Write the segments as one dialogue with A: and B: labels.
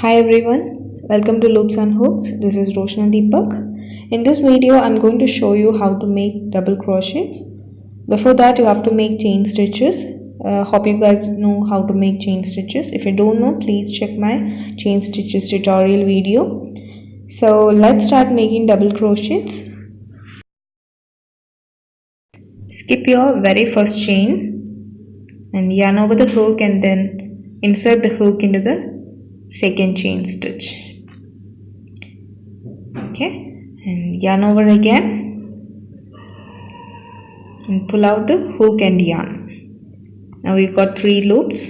A: Hi everyone, welcome to Loops and Hooks. This is Roshna Deepak. In this video, I'm going to show you how to make double crochets. Before that, you have to make chain stitches. Hope you guys know how to make chain stitches. If you don't know, please check my chain stitches tutorial video. So let's start making double crochets. Skip your very first chain and yarn over the hook and then insert the hook into the second chain stitch. Okay, and yarn over again and pull out the hook and yarn. Now we've got 3 loops.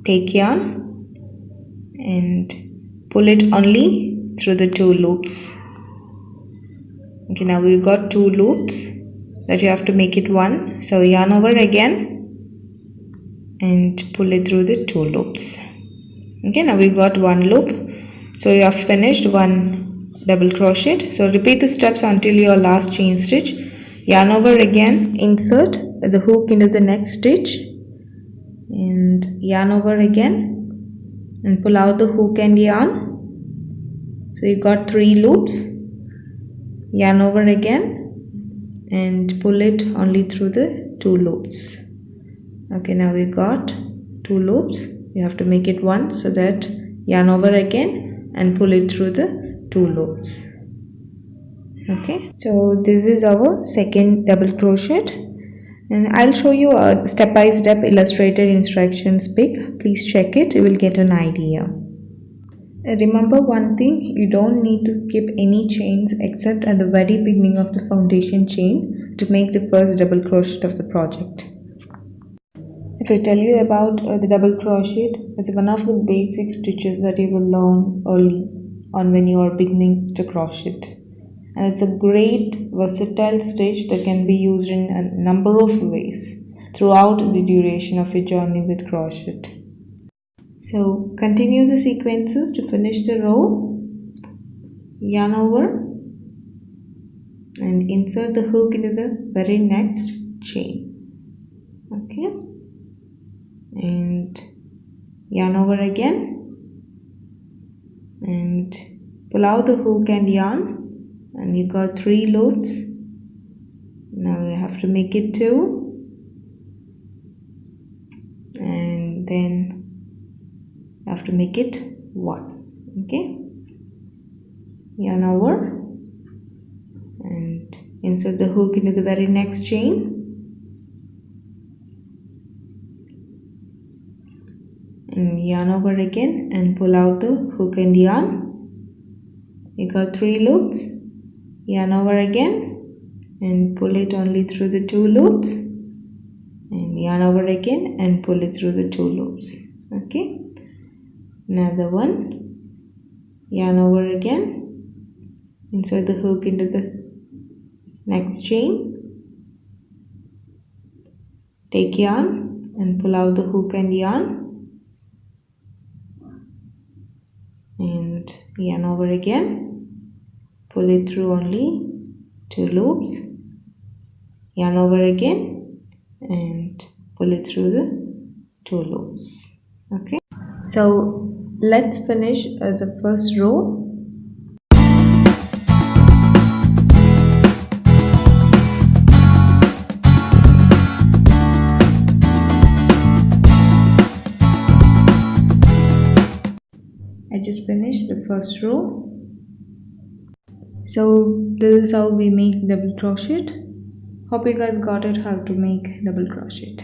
A: Take yarn and pull it only through the 2 loops. Okay, now we've got 2 loops that you have to make it 1. So yarn over again and pull it through the 2 loops. Okay, now we've got 1 loop, so you have finished 1 double crochet. So repeat the steps until your last chain stitch. Yarn over again, insert the hook into the next stitch and yarn over again and pull out the hook and yarn. So you got 3 loops. Yarn over again and pull it only through the 2 loops. Okay, now we got 2 loops. You have to make it 1, so that yarn over again and pull it through the 2 loops. Okay, so this is our second double crochet, and I'll show you a step-by-step illustrated instructions pic. Please check it, you will get an idea. Remember one thing, you don't need to skip any chains except at the very beginning of the foundation chain to make the first double crochet of the project. If I tell you about the double crochet, it's one of the basic stitches that you will learn early on when you are beginning to crochet. And it's a great versatile stitch that can be used in a number of ways throughout the duration of your journey with crochet. So continue the sequences to finish the row. Yarn over and insert the hook into the very next chain. Okay, and yarn over again and pull out the hook and yarn, and you got 3 loops. Now you have to make it 2 and then you have to make it 1. Okay, yarn over and insert the hook into the very next chain and yarn over again and pull out the hook and yarn. You got 3 loops. Yarn over again and pull it only through the 2 loops and yarn over again and pull it through the 2 loops. Okay, another one. Yarn over again, insert the hook into the next chain, take yarn and pull out the hook and yarn and yarn over again, pull it through only 2 loops, yarn over again and pull it through the 2 loops. Okay, so let's finish the first row. I just finished the first row. So this is how we make double crochet. Hope you guys got it how to make double crochet.